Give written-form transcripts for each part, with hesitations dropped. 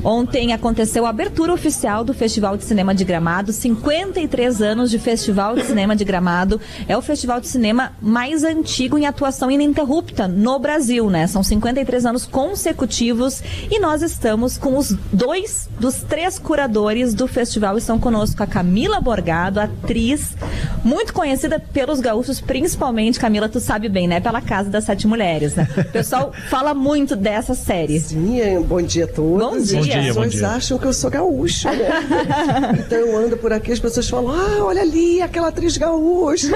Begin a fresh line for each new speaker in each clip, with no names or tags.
Ontem aconteceu a abertura oficial do Festival de Cinema de Gramado, 53 anos de Festival de Cinema de Gramado. É o festival de cinema mais antigo em atuação ininterrupta no Brasil, né? São 53 anos consecutivos e nós estamos com os 2 dos 3 curadores do festival. Estão conosco a Camila Borgado, atriz muito conhecida pelos gaúchos, principalmente, Camila, tu sabe bem, né? Pela Casa das 7 Mulheres, né? O pessoal fala muito dessa série.
Sim, bom dia a todos.
Bom dia.
As pessoas acham que eu sou gaúcha, né? Então eu ando por aqui, as pessoas falam, olha ali, aquela atriz gaúcha.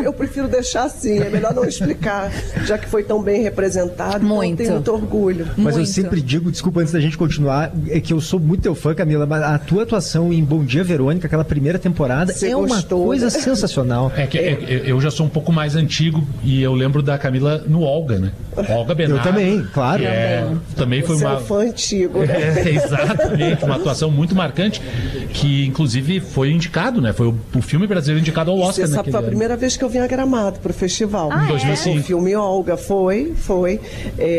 Eu prefiro deixar assim, é melhor não explicar, já que foi tão bem representado.
Muito.
Então eu tenho muito orgulho.
Mas
Muito.
eu sempre digo, desculpa, antes da gente continuar, é que eu sou muito teu fã, Camila, mas a tua atuação em Bom Dia, Verônica, aquela primeira temporada,
Você
uma
gostou,
coisa
né?
sensacional.
Eu já sou um pouco mais antigo e eu lembro da Camila no Olga, né? Olga Bernardo.
Eu também, claro.
Também foi
Você é
uma...
um fã antigo, né?
Exatamente, uma atuação muito marcante, que inclusive foi indicado, né? Foi o filme brasileiro indicado ao Oscar.
Você sabe, foi a primeira vez que eu vim a Gramado pro festival.
Ah,
Em 2005.
O filme Olga foi.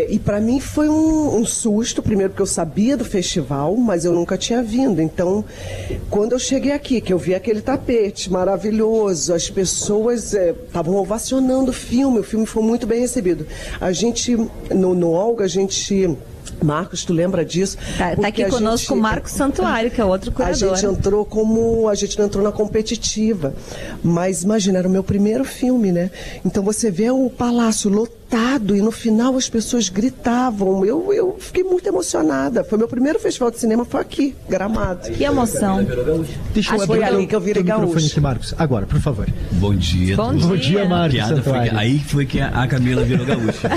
E pra mim foi um susto, primeiro porque eu sabia do festival, mas eu nunca tinha vindo. Então, quando eu cheguei aqui, que eu vi aquele tapete maravilhoso, as pessoas estavam ovacionando o filme foi muito bem recebido. A gente, no Olga, Marcos, tu lembra disso?
Tá aqui conosco o Marcos Santuário, que é outro curador.
A gente não entrou na competitiva, mas imagina, era o meu primeiro filme, né? Então você vê o palácio lotado e no final as pessoas gritavam. Eu fiquei muito emocionada. Foi meu primeiro festival de cinema, foi aqui, Gramado.
Que emoção.
Deixa eu
foi ali que eu virei
teu microfone
gaúcho.
aqui, Marcos. Agora, por favor.
Bom dia.
Bom
Bom dia, Marcos
Piada foi
Santuário.
aí foi que a Camila virou gaúcha.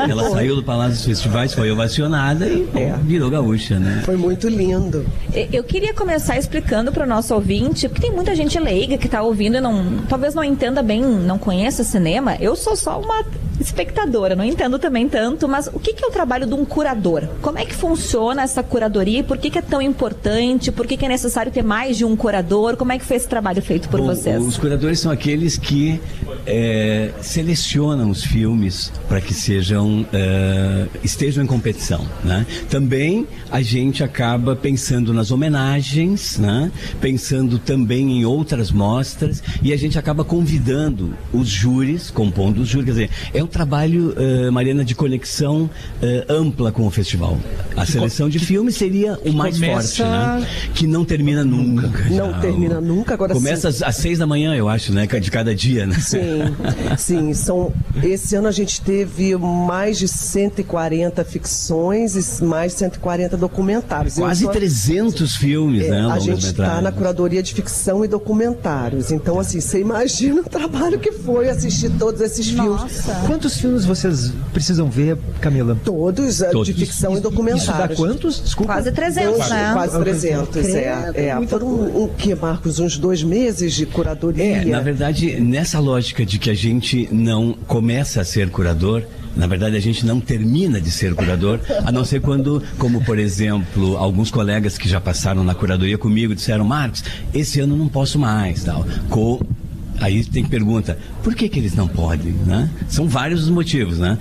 Ela saiu do Palácio dos Festivais, foi ovacionada e virou gaúcha, né?
Foi muito lindo.
Eu queria começar explicando para o nosso ouvinte, porque tem muita gente leiga que está ouvindo e talvez não entenda bem, não conheça cinema. Eu sou só uma espectadora, não entendo também tanto, mas o que é o trabalho de um curador? Como é que funciona essa curadoria e por que é tão importante? Por que é necessário ter mais de um curador? Como é que foi esse trabalho feito por vocês?
Os curadores são aqueles que selecionam os filmes para que estejam em competição, né? Também a gente acaba pensando nas homenagens, né? Pensando também em outras mostras e a gente acaba convidando os júris, compondo os júris, quer dizer, é um trabalho, Mariana, de conexão ampla com o festival. A seleção de filmes seria o mais forte, né? Que não termina nunca.
Não termina nunca, agora
começa às 6 da manhã, eu acho, né? De cada dia, né?
Sim. Esse ano a gente teve mais de 140 ficções e mais de 140 documentários.
Quase 300 filmes, né?
A gente está na curadoria de ficção e documentários. Então, assim, você imagina o trabalho que foi assistir todos esses filmes.
Quantos filmes vocês precisam ver, Camila?
Todos. De ficção e documentários.
Isso dá quantos? Desculpa.
Quase 300, né?
Quase 300, Foram, Marcos? Uns 2 meses de curadoria?
Na verdade, nessa lógica de que a gente não começa a ser curador, na verdade, a gente não termina de ser curador, a não ser quando, como por exemplo, alguns colegas que já passaram na curadoria comigo disseram, Marcos, esse ano não posso mais, tal. Aí tem pergunta, por que eles não podem, né? São vários os motivos, né?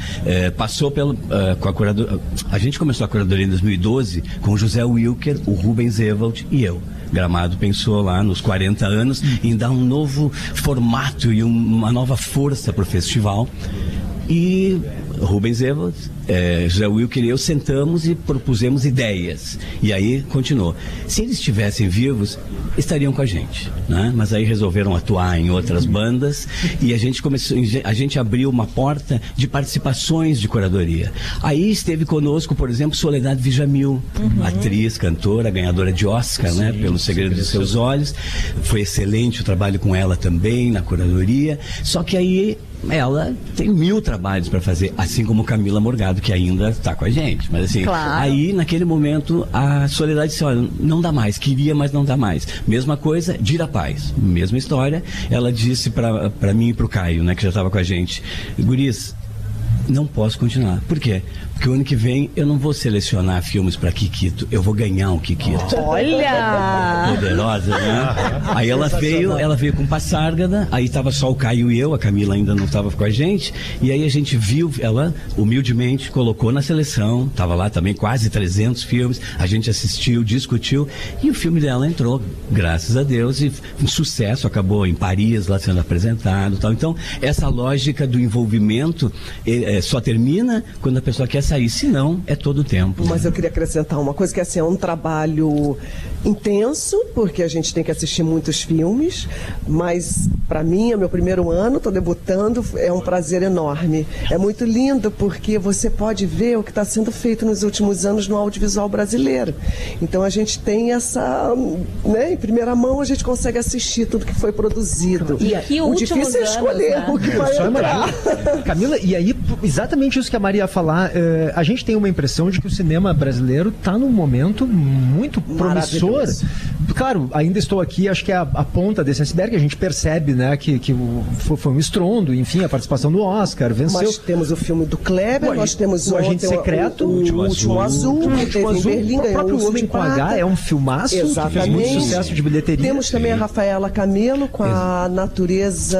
Passou com a curadoria, a gente começou a curadoria em 2012 com o José Wilker, o Rubens Ewald e eu. Gramado pensou lá nos 40 anos em dar um novo formato e uma nova força para o festival. E Rubens Ewald, José Wilker e eu sentamos e propusemos ideias. E aí continuou. Se eles estivessem vivos, estariam com a gente, né? Mas aí resolveram atuar em outras bandas e a gente abriu uma porta de participações de curadoria. Aí esteve conosco, por exemplo, Soledad Djamil, atriz, cantora, ganhadora de Oscar, né? Pelo Segredo de Seus Olhos. Foi excelente o trabalho com ela também na curadoria. Só que aí ela tem 1000 trabalhos para fazer, assim como Camila Morgado, que ainda está com a gente. Mas assim, aí naquele momento a Soledad disse, olha, não dá mais, queria, mas não dá mais. Mesma coisa, Dira Paz, mesma história. Ela disse para mim e para o Caio, né, que já estava com a gente, guris, não posso continuar. Por quê? que o ano que vem eu não vou selecionar filmes para Kikito, eu vou ganhar um Kikito.
Olha!
Poderosa, né? Aí ela veio com Passárgada, aí tava só o Caio e eu, a Camila ainda não estava com a gente, e aí a gente viu, ela humildemente colocou na seleção, tava lá também quase 300 filmes, a gente assistiu, discutiu, e o filme dela entrou, graças a Deus, e um sucesso, acabou em Paris lá sendo apresentado, tal. Então, essa lógica do envolvimento só termina quando a pessoa quer sair, senão é todo o tempo.
Mas eu queria acrescentar uma coisa, que assim, é um trabalho intenso, porque a gente tem que assistir muitos filmes, mas para mim é meu primeiro ano, estou debutando, é um prazer enorme. É muito lindo porque você pode ver o que está sendo feito nos últimos anos no audiovisual brasileiro. Então a gente tem essa, né, em primeira mão a gente consegue assistir tudo que foi produzido.
E aqui
o difícil é escolher
anos, né?
o que vai entrar.
Camila, e aí, exatamente isso que a Maria ia falar, a gente tem uma impressão de que o cinema brasileiro está num momento muito promissor. Claro, ainda estou aqui, acho que é a ponta desse iceberg, a gente percebe, né, que foi um estrondo, enfim, a participação no Oscar, venceu.
Nós temos o filme do Kleber, nós temos
o Agente Secreto,
o Último Azul, que teve em Berlim,
o próprio Homem com H é um filmaço,
exatamente,
que fez muito sucesso de bilheteria.
Temos também a Rafaela Camelo com a Natureza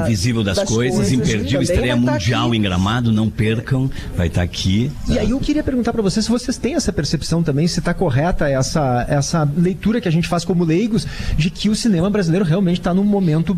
Invisível das Coisas, imperdível, estreia mundial em Gramado, não percam, vai estar aqui.
E aí eu queria perguntar para vocês se vocês têm essa percepção também, se está correta essa leitura que a gente faz como leigos, de que o cinema brasileiro realmente está num momento,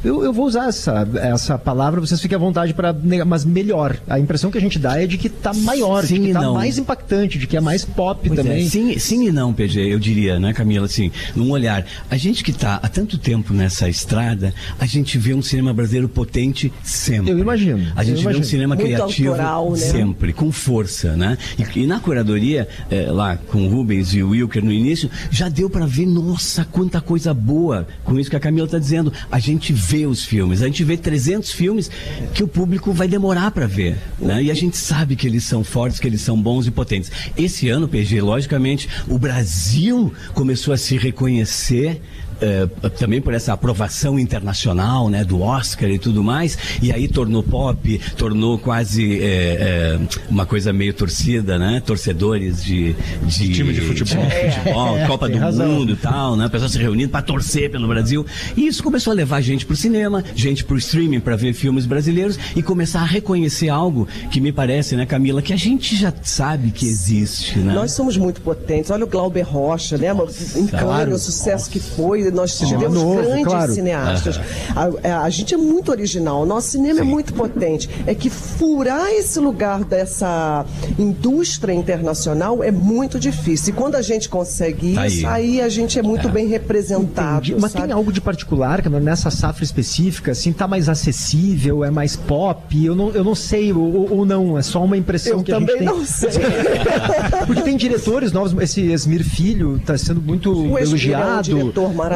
eu vou usar essa palavra, vocês fiquem à vontade para negar, mas melhor. A impressão que a gente dá é de que está maior,
sim, de que está
mais impactante, de que é mais pop
pois
também.
Sim e não, PG, eu diria, né, Camila, assim, num olhar. A gente que está há tanto tempo nessa estrada, a gente vê um cinema brasileiro potente sempre.
Eu imagino.
A gente vê um cinema
muito
criativo
autoral, né?
sempre, com força, né? E na curadoria, lá com o Rubens e o Wilker no início, já deu para ver, nossa, quanta coisa boa com isso que a Camila está dizendo. A gente vê os filmes, a gente vê 300 filmes que o público vai demorar para ver, né? E a gente sabe que eles são fortes, que eles são bons e potentes. Esse ano, PG, logicamente, o Brasil começou a se reconhecer também por essa aprovação internacional, né, do Oscar e tudo mais, e aí tornou pop, tornou quase uma coisa meio torcida, né, torcedores de
time de futebol,
Copa do Mundo e tal, né, pessoas se reunindo para torcer pelo Brasil, e isso começou a levar gente pro cinema, gente pro streaming para ver filmes brasileiros e começar a reconhecer algo que me parece, né, Camila, que a gente já sabe que existe, né?
Nós somos muito potentes. Olha o Glauber Rocha, né? Em Cannes, o sucesso que foi. Nós tivemos grandes cineastas. A gente é muito original. Nosso cinema é muito potente. É que furar esse lugar dessa indústria internacional é muito difícil. E quando a gente consegue isso, aí a gente é muito bem representado.
Entendi. Mas tem algo de particular, que nessa safra específica, assim, tá mais acessível, é mais pop? Eu não sei, ou não, é só uma impressão que a gente tem. Eu também não sei. Porque tem diretores novos, esse Esmir Filho está sendo muito elogiado.
É um diretor maravilhoso.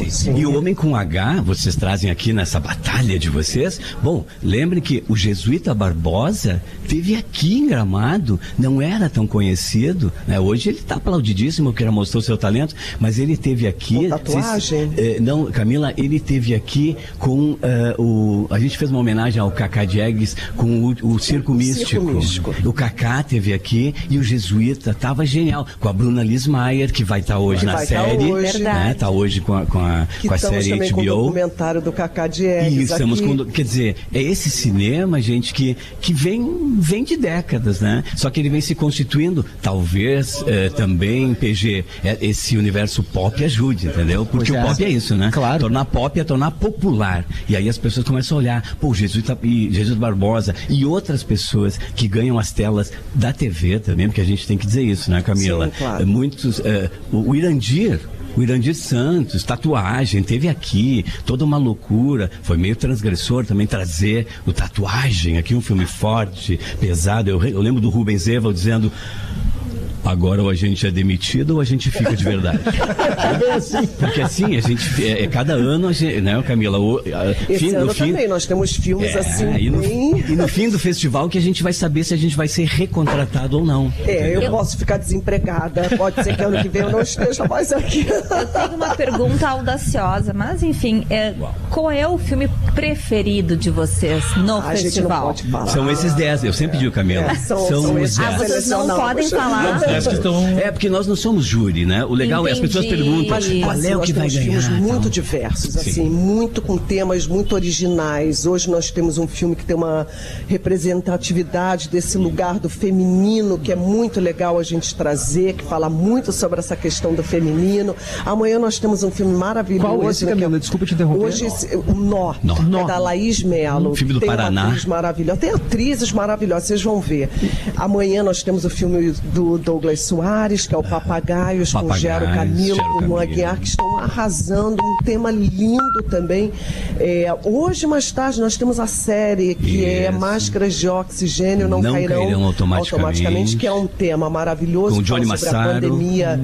Sim. E o Homem com H, vocês trazem aqui nessa batalha de vocês. Bom, lembrem que o Jesuíta Barbosa teve aqui em Gramado, não era tão conhecido, né? Hoje ele está aplaudidíssimo, porque ele mostrou seu talento, mas ele teve aqui...
Com tatuagem?
Não, Camila, ele teve aqui com a gente fez uma homenagem ao Cacá Diegues com o Circo Místico. O Cacá teve aqui e o Jesuíta estava genial, com a Bruna Lismayer, que vai estar hoje na série. Né? Tá hoje com a série
também
HBO.
Com o documentário do Cacá Diegues.
E estamos quer dizer, é esse cinema, gente, que vem de décadas, né? Só que ele vem se constituindo, talvez também, PG, esse universo pop ajude, entendeu? Porque o pop é isso, né?
Claro.
Tornar pop é tornar popular. E aí as pessoas começam a olhar, pô, Jesus Barbosa e outras pessoas que ganham as telas da TV também, porque a gente tem que dizer isso, né, Camila?
Sim, claro.
Muitos, o Irandir Santos, tatuagem, teve aqui, toda uma loucura, foi meio transgressor também trazer o Tatuagem aqui, um filme forte, pesado, eu lembro do Rubens Evald dizendo, Agora ou a gente é demitido ou a gente fica de verdade. Porque assim, a gente, cada ano, a gente, né, Camila?
Esse ano também, nós temos filmes assim
e no fim do festival que a gente vai saber se a gente vai ser recontratado ou não.
Eu posso ficar desempregada, pode ser que ano que vem eu não esteja mais aqui.
Eu tenho uma pergunta audaciosa, mas enfim, qual é o filme preferido de vocês no festival?
A gente não pode falar.
São esses 10, eu sempre digo, Camila.
São
os 10.
Vocês não podem falar?
Porque nós não somos júri, né? O legal é as pessoas perguntam qual é o que vai ganhar.
Nós temos filmes muito diversos, assim, muito com temas muito originais. Hoje nós temos um filme que tem uma representatividade desse lugar do feminino, que é muito legal a gente trazer, que fala muito sobre essa questão do feminino. Amanhã nós temos um filme maravilhoso.
Qual esse, Camila? Desculpa te interromper.
Hoje, o Nó. É da Laís Melo.
Um filme do Paraná.
Uma atriz maravilhosa. Tem atrizes maravilhosas, vocês vão ver. Amanhã nós temos o filme do Douglas Soares, que é o Papagaios, com Gero Camilo, com o Aguiar, que estão arrasando. Um tema lindo também. Hoje, mais tarde, nós temos a série que é Máscaras de Oxigênio Não Cairão Automaticamente, que é um tema maravilhoso.
Com o Johnny
Massaro. A pandemia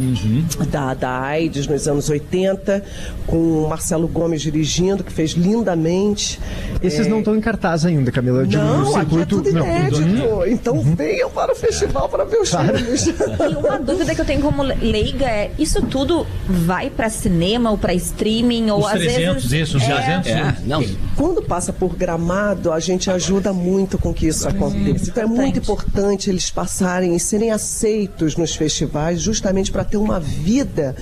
da AIDS nos anos 80, com o Marcelo Gomes dirigindo, que fez lindamente.
Esses não estão em cartaz ainda, Camila.
Não, aqui é tudo inédito. Então venham para o festival para ver os filmes.
E uma dúvida que eu tenho como leiga é, isso tudo vai para cinema ou para streaming? Ou
os
às
300,
vezes,
os 300?
Não.
Quando passa por Gramado, a gente ajuda muito com que isso aconteça. Então é muito importante eles passarem e serem aceitos nos festivais, justamente para ter uma vida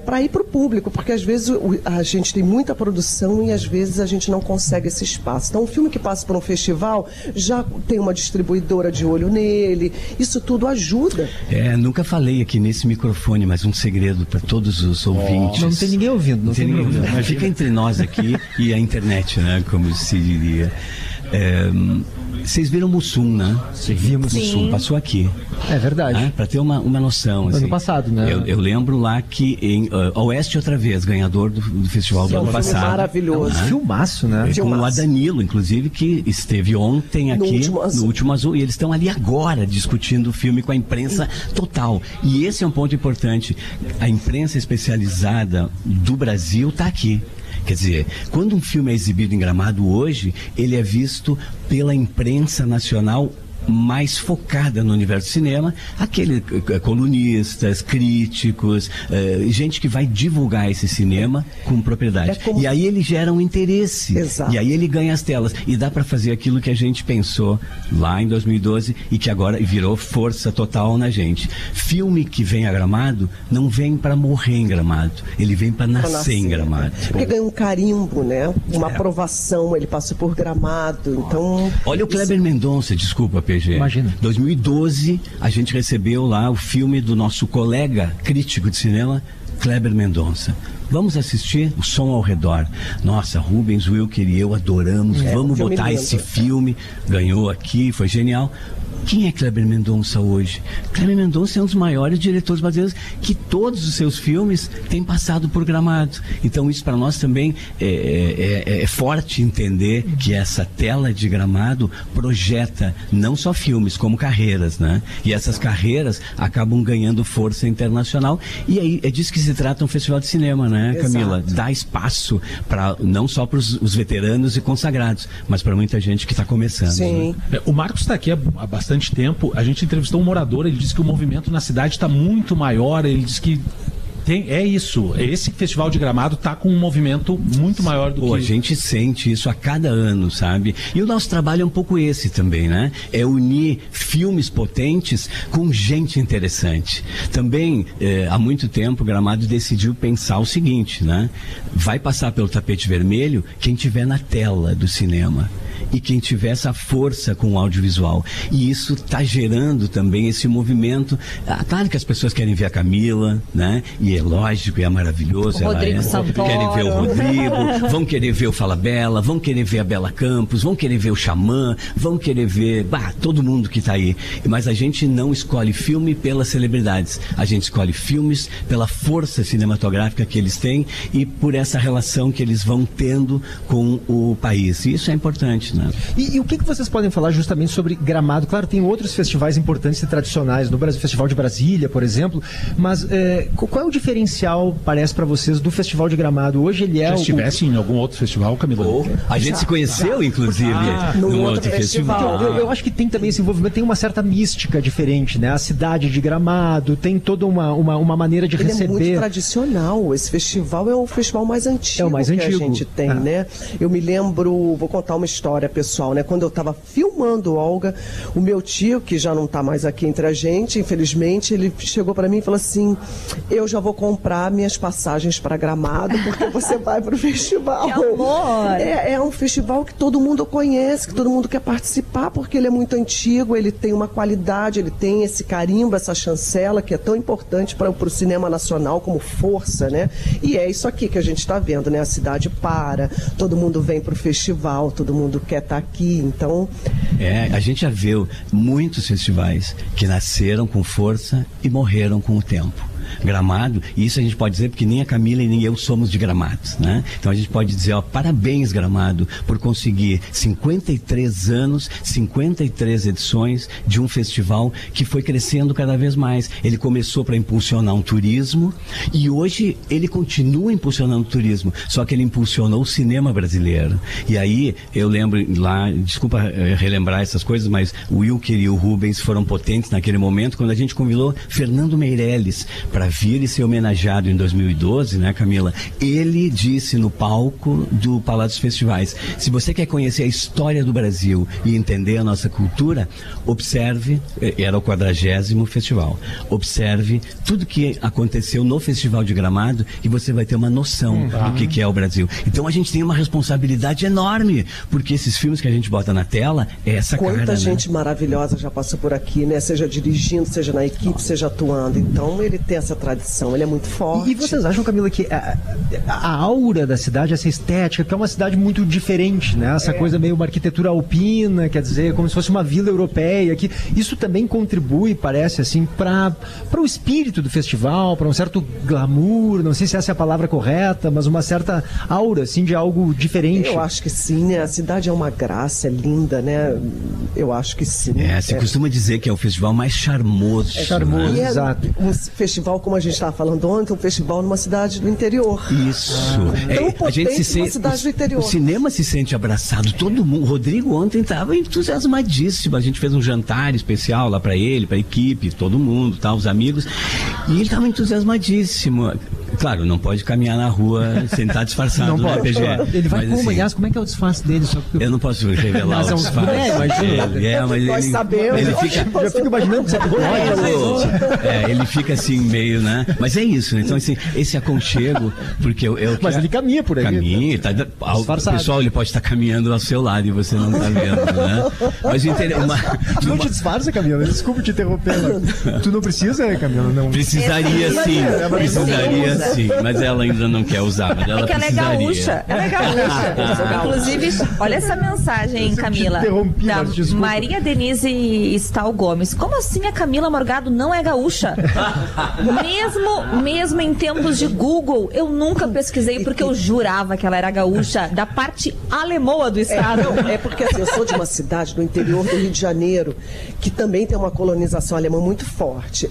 para ir para o público, porque às vezes a gente tem muita produção e às vezes a gente não consegue esse espaço. Então um filme que passa por um festival já tem uma distribuidora de olho nele, isso tudo ajuda.
Nunca falei aqui nesse microfone, mas um segredo para todos os ouvintes.
Não tem ninguém ouvindo.
Não tem ninguém ouvindo. Mas fica entre nós aqui e a internet, né? Como se diria. Vocês viram Mussum, né?
Vimos.
Mussum passou aqui.
É verdade.
Para ter uma noção. Assim.
Ano passado, né?
Eu lembro lá que em Oeste outra vez, ganhador do festival do ano passado.
Maravilhoso.
Filmaço, né?
Com o Adanilo, inclusive, que esteve ontem aqui no Último Azul. E eles estão ali agora discutindo o filme com a imprensa total. E esse é um ponto importante. A imprensa especializada do Brasil está aqui. Quer dizer, quando um filme é exibido em Gramado hoje, ele é visto pela imprensa nacional mais focada no universo do cinema, colunistas, críticos, gente que vai divulgar esse cinema com propriedade. E aí ele gera um interesse.
Exato.
E aí ele ganha as telas. E dá para fazer aquilo que a gente pensou lá em 2012 e que agora virou força total na gente. Filme que vem a Gramado não vem para morrer em Gramado. Ele vem para nascer em Gramado.
Porque ganha um carimbo, né? Uma aprovação. Ele passou por Gramado. Então.
Olha o Kleber Mendonça, desculpa, PG.
Imagina.
2012, a gente recebeu lá o filme do nosso colega crítico de cinema, Kleber Mendonça. Vamos assistir O Som ao Redor. Nossa, Rubens, Wilker e eu adoramos. Vamos botar esse filme. Ganhou aqui, foi genial. Quem é Kleber Mendonça hoje? Kleber Mendonça é um dos maiores diretores brasileiros que todos os seus filmes têm passado por Gramado. Então isso para nós também é forte entender que essa tela de Gramado projeta não só filmes, como carreiras, né? E essas carreiras acabam ganhando força internacional. E aí é disso que se trata um festival de cinema, né, Camila?
Exato.
Dá espaço não só para os veteranos e consagrados, mas para muita gente que está começando.
Sim.
Né? O Marcos está aqui há bastante tempo. A gente entrevistou um morador, ele disse que o movimento na cidade está muito maior, ele disse que esse festival de Gramado está com um movimento muito maior do que...
A gente sente isso a cada ano, sabe? E o nosso trabalho é um pouco esse também, né? É unir filmes potentes com gente interessante. Também, há muito tempo, Gramado decidiu pensar o seguinte, né? Vai passar pelo tapete vermelho quem tiver na tela do cinema. E quem tiver essa força com o audiovisual. E isso está gerando também esse movimento. Claro que as pessoas querem ver a Camila, né? E E é lógico, é maravilhoso.
Rodrigo Santoro.
Querem ver o Rodrigo, vão querer ver o Fala Bela, vão querer ver a Bela Campos, vão querer ver o Xamã, vão querer ver todo mundo que está aí. Mas a gente não escolhe filme pelas celebridades. A gente escolhe filmes pela força cinematográfica que eles têm e por essa relação que eles vão tendo com o país. E isso é importante, né?
E o que vocês podem falar justamente sobre Gramado? Claro, tem outros festivais importantes e tradicionais no Brasil, Festival de Brasília, por exemplo, mas qual é o diferencial, parece para vocês, do Festival de Gramado? Hoje ele é...
Já estivesse em algum outro festival, Camila?
A gente se conheceu, inclusive, num outro festival.
Eu acho que tem também esse envolvimento, tem uma certa mística diferente, né? A cidade de Gramado tem toda uma maneira de receber.
Ele é muito tradicional. Esse festival é o festival mais antigo, que a gente tem, né? Eu me lembro, vou contar uma história pessoal, né? Quando eu estava filmando Olga, o meu tio, que já não está mais aqui entre a gente, infelizmente, ele chegou para mim e falou assim: eu já vou comprar minhas passagens para Gramado, porque você vai para o festival.
Que amor!
É um festival que todo mundo conhece, que todo mundo quer participar, porque ele é muito antigo, ele tem uma qualidade, ele tem esse carimbo, essa chancela, que é tão importante para o cinema nacional como força, né? E é isso aqui que a gente está vendo, né? A cidade para, todo mundo vem para o festival, todo mundo quer estar aqui, então...
A gente já viu muitos festivais que nasceram com força e morreram com o tempo. Gramado, e isso a gente pode dizer porque nem a Camila e nem eu somos de Gramado, né? Então a gente pode dizer, parabéns Gramado por conseguir 53 anos, 53 edições de um festival que foi crescendo cada vez mais. Ele começou para impulsionar um turismo e hoje ele continua impulsionando o turismo, só que ele impulsionou o cinema brasileiro. E aí eu lembro lá, desculpa relembrar essas coisas, mas o Wilker e o Rubens foram potentes naquele momento quando a gente convidou Fernando Meirelles para vir e ser homenageado em 2012, né, Camila? Ele disse no palco do Palácio dos Festivais: se você quer conhecer a história do Brasil e entender a nossa cultura, observe, era o 40º festival, observe tudo que aconteceu no Festival de Gramado e você vai ter uma noção do que é o Brasil. Então a gente tem uma responsabilidade enorme, porque esses filmes que a gente bota na tela é essa cara,
Quanta gente maravilhosa já passou por aqui, né? Seja dirigindo, seja na equipe, seja atuando. Então ele tem essa tradição, ele é muito forte.
E vocês acham, Camila, que a aura da cidade, essa estética, que é uma cidade muito diferente, né? Essa coisa meio uma arquitetura alpina, quer dizer, como se fosse uma vila europeia, que isso também contribui, parece assim, para o espírito do festival, para um certo glamour, não sei se essa é a palavra correta, mas uma certa aura, assim, de algo diferente.
Eu acho que sim, né? A cidade é uma graça, é linda, né? Eu acho que sim.
Se costuma dizer que é o festival mais charmoso.
É charmoso,
né?
exato.
Um festival, como a gente estava falando ontem, um festival numa cidade do interior.
Isso.
Tão potente uma cidade do interior.
O cinema se sente abraçado, todo mundo. O Rodrigo ontem estava entusiasmadíssimo. A gente fez um jantar especial lá para ele, para a equipe, todo mundo, tá, os amigos. E ele estava entusiasmadíssimo. Claro, não pode caminhar na rua sem estar disfarçado,
não pode,
PG.
Ele vai
mas,
como, aliás, como é que é o disfarce dele? Só porque...
Eu não posso revelar o disfarce.
Mas
nós
sabemos.
Ele fica...
Já fico imaginando que você pode.
Ele fica assim meio, né? Mas é isso, né? Então assim, esse aconchego, porque eu
mas ele caminha por aí.
Caminha, tá disfarçado. O pessoal, ele pode estar caminhando ao seu lado e você não está vendo, né? Mas
não te disfarça, Camila? Desculpa te interromper. Tu não precisa, Camila? Não.
Precisaria sim. Precisaria sim, mas ela ainda não quer usar. Mas ela
ela é gaúcha. Ela é gaúcha. Inclusive, olha essa mensagem, Camila. Da Maria Denise Stal Gomes. Como assim a Camila Morgado não é gaúcha? Mesmo em tempos de Google, eu nunca pesquisei porque eu jurava que ela era gaúcha da parte alemoa do estado.
É porque assim, eu sou de uma cidade do interior do Rio de Janeiro que também tem uma colonização alemã muito forte,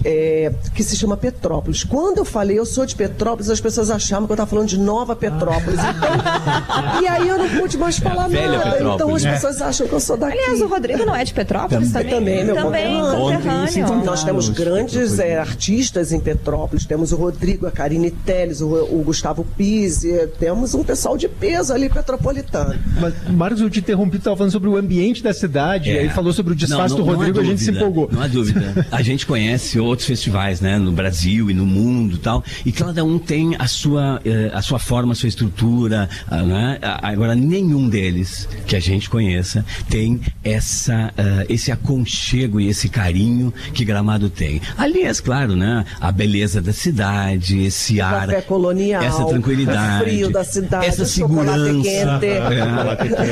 que se chama Petrópolis. Quando eu falei eu sou de Petrópolis, as pessoas achavam que eu estava falando de Nova Petrópolis. Então, e aí eu não pude mais falar nada. Então as pessoas acham que eu sou daqui.
Aliás, o Rodrigo não é de Petrópolis também?
Também, meu
conterrâneo.
Então, nós temos grandes artistas em Petrópolis. Temos o Rodrigo, a Karine Telles, o Gustavo Pizzi. Temos um pessoal de peso ali petropolitano.
Mas, Marcos, eu te interrompi, tu estava falando sobre o ambiente da cidade, aí falou sobre o disfarce do Rodrigo, a gente se empolgou.
Não há dúvida. A gente conhece outros festivais, né, no Brasil e no mundo e tal, e cada um um tem a sua forma, a sua estrutura, né? Agora, nenhum deles que a gente conheça tem esse aconchego e esse carinho que Gramado tem. Aliás, claro, né? A beleza da cidade, esse ar,
café colonial,
essa tranquilidade,
o frio da cidade,
essa segurança,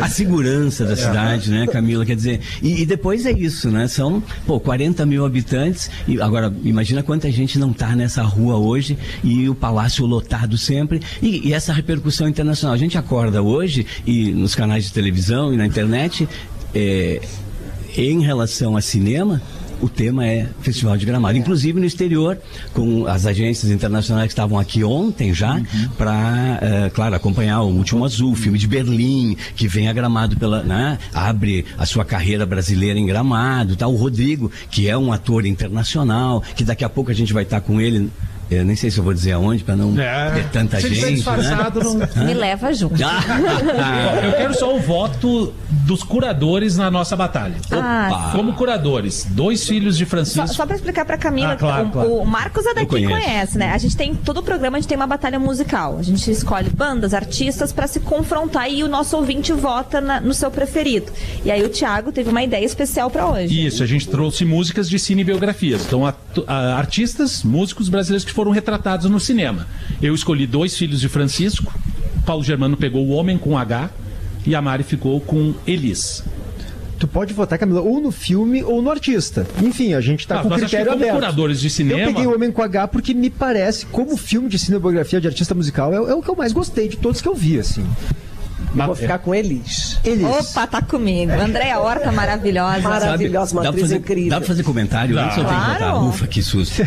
a segurança da cidade, né, Camila? Quer dizer, e depois é isso, né? São 40 mil habitantes. E agora, imagina quanta gente não está nessa rua hoje e o palácio lotado sempre. E essa repercussão internacional. A gente acorda hoje e nos canais de televisão e na internet, em relação a cinema, o tema é Festival de Gramado. Inclusive no exterior, com as agências internacionais que estavam aqui ontem já, para, claro, acompanhar o Último Azul, filme de Berlim, que vem a Gramado abre a sua carreira brasileira em Gramado, tá? O Rodrigo, que é um ator internacional, que daqui a pouco a gente vai estar com ele. Eu nem sei se eu vou dizer aonde, para não ter tanta gente, né?
Me leva junto.
Eu quero só o voto dos curadores na nossa batalha. Como curadores, 2 filhos de Francisco.
Só para explicar para Camila,
claro.
O Marcos é daqui conhece, né? A gente tem, todo o programa a gente tem uma batalha musical. A gente escolhe bandas, artistas para se confrontar e o nosso ouvinte vota no seu preferido. E aí o Thiago teve uma ideia especial para hoje.
Isso, a gente trouxe músicas de cinebiografias. Então, artistas, músicos brasileiros que foram retratados no cinema. Eu escolhi 2 filhos de Francisco, Paulo Germano pegou O Homem com H e a Mari ficou com Elis.
Tu pode votar, Camila, ou no filme ou no artista. Enfim, a gente tá com critério aberto.
Como curadores de cinema...
Eu peguei O Homem com H porque me parece, como filme de cinebiografia de artista musical, é o que eu mais gostei de todos que eu vi, assim.
Vou ficar com Elis.
Opa, tá comigo. Andréa Horta, maravilhosa.
Maravilhosa, uma atriz incrível.
Dá pra fazer comentário? Antes eu tenho que votar. Ufa, que susto.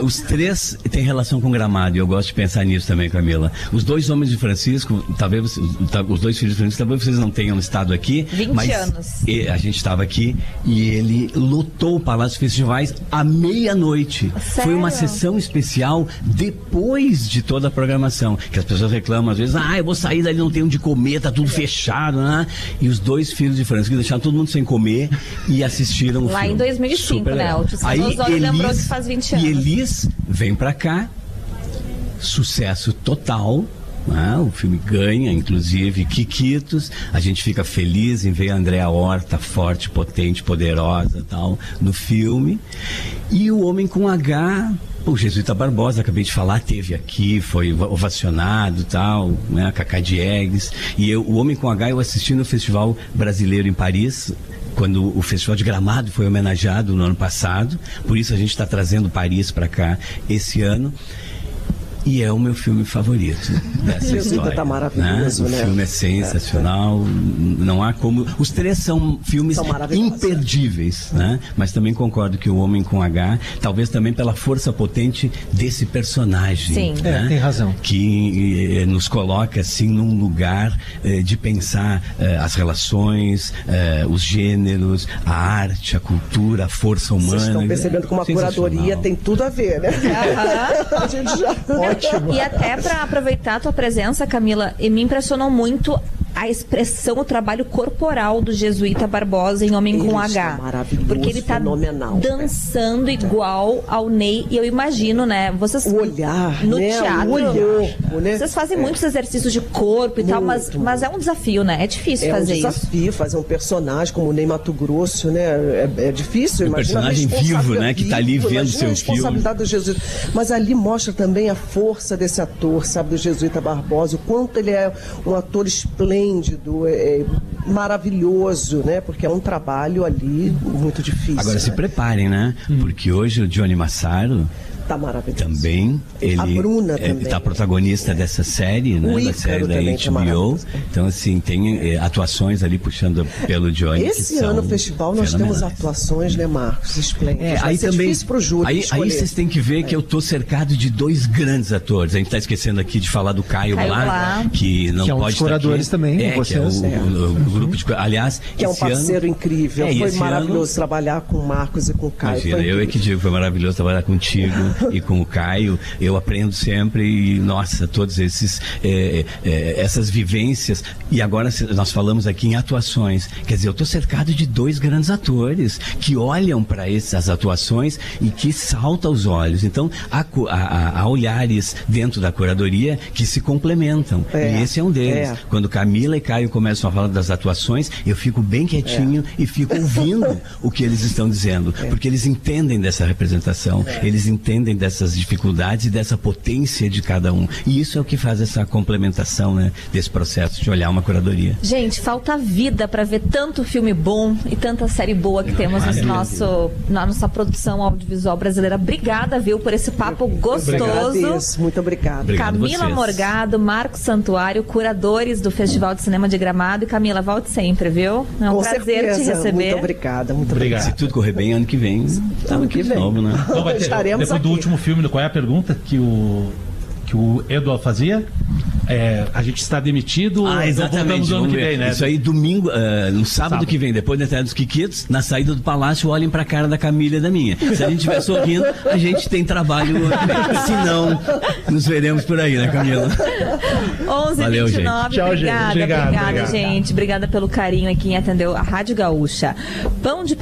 Os 3 têm relação com Gramado e eu gosto de pensar nisso também, Camila. Os 2 homens de Francisco, talvez os 2 filhos de Francisco, talvez vocês não tenham estado aqui.
20 anos.
A gente estava aqui e ele lotou o Palácio Festivais à meia-noite. Foi uma sessão especial depois de toda a programação. Que as pessoas reclamam às vezes, eu vou sair dali, não tenho onde comer, tá tudo fechado, né? E os 2 filhos de Francisco deixaram todo mundo sem comer e assistiram o filme.
Lá em 2005, né? O Osório lembrou que faz 20 anos.
E Elis vem pra cá, sucesso total. O filme ganha, inclusive, Quiquitos. A gente fica feliz em ver a Andréa Horta forte, potente, poderosa, tal, no filme. E O Homem com H, o Jesuíta Barbosa, acabei de falar, teve aqui, foi ovacionado, tal, né? Cacá Diegues. E O Homem com H eu assisti no Festival Brasileiro em Paris, quando o Festival de Gramado foi homenageado no ano passado. Por isso a gente está trazendo Paris para cá esse ano. E é o meu filme favorito dessa história.
Tá maravilhoso,
né? O filme é sensacional, não há como... Os 3 são filmes imperdíveis, né? Mas também concordo que O Homem com H, talvez também pela força potente desse personagem.
Sim.
Né?
Tem razão.
Que nos coloca, assim, num lugar de pensar as relações, os gêneros, a arte, a cultura, a força humana.
Vocês estão percebendo como a curadoria tem tudo a ver, né? A gente já...
Ótimo.
E até para aproveitar a tua presença, Camila, me impressionou muito a expressão, o trabalho corporal do Jesuíta Barbosa em Homem com H. Porque ele tá dançando igual ao Ney, e eu imagino, né? Vocês
o olhar,
no
né?
teatro,
o né?
Vocês fazem muitos exercícios de corpo e tal, mas é um desafio, né? É difícil fazer isso.
É um desafio fazer um personagem como o Ney Matogrosso, né? É difícil,
um personagem vivo, né? Que tá ali vendo seu filme. A
responsabilidade do Jesuíta. Mas ali mostra também a força desse ator, sabe, do Jesuíta Barbosa, o quanto ele é um ator esplêndido, maravilhoso, né? Porque é um trabalho ali muito difícil.
Agora se preparem, né? Porque hoje o Johnny Massaro
tá maravilhoso.
Também, ele
a Bruna também.
Tá protagonista dessa série, né? Da série da HBO. Então, assim, tem atuações ali puxando pelo Johnny.
Esse ano no festival nós temos atuações, né, Marcos? Esplêndidas.
Aí também,
difícil pro júri
aí vocês têm que ver que eu tô cercado de 2 grandes atores. A gente tá esquecendo aqui de falar do Caio Blá, que não
que é um
pode
dos curadores
aqui.
Também, vocês.
Que é o grupo de... Aliás,
que é um parceiro incrível. Foi maravilhoso trabalhar com o Marcos e com o Caio.
Imagina, eu é que digo, foi maravilhoso trabalhar contigo. e com o Caio, eu aprendo sempre e, nossa, todos essas vivências. E agora nós falamos aqui em atuações. Quer dizer, eu estou cercado de 2 grandes atores que olham para essas atuações e que saltam os olhos. Então, há olhares dentro da curadoria que se complementam. E esse é um deles. Quando Camila e Caio começam a falar das atuações, eu fico bem quietinho e fico ouvindo o que eles estão dizendo. Porque eles entendem dessa representação, eles entendem dessas dificuldades e dessa potência de cada um. E isso é o que faz essa complementação, né, desse processo de olhar uma curadoria.
Gente, falta vida para ver tanto filme bom e tanta série boa que temos na nossa produção audiovisual brasileira. Obrigada, viu, por esse papo gostoso.
Muito obrigada.
Camila Morgado, Marcos Santuário, curadores do Festival de Cinema de Gramado. E Camila, volte sempre, viu? É um prazer te receber.
Muito obrigada, muito obrigada.
Se tudo correr bem, ano que vem, estamos aqui de novo, né?
Então vai ter,
Estaremos
depois do
aqui.
último filme, qual é a pergunta que o Eduardo fazia? A gente está demitido, então voltamos no ano que vem, né?
Isso aí, domingo, no sábado que vem, depois da entrada dos Quiquitos, na saída do palácio, olhem pra cara da Camila e da minha. Se a gente estiver sorrindo, a gente tem trabalho. Se não, nos veremos por aí, né, Camila?
11h29.
Tchau, gente.
Obrigada, gente. Obrigada pelo carinho aqui em atender a Rádio Gaúcha. Pão de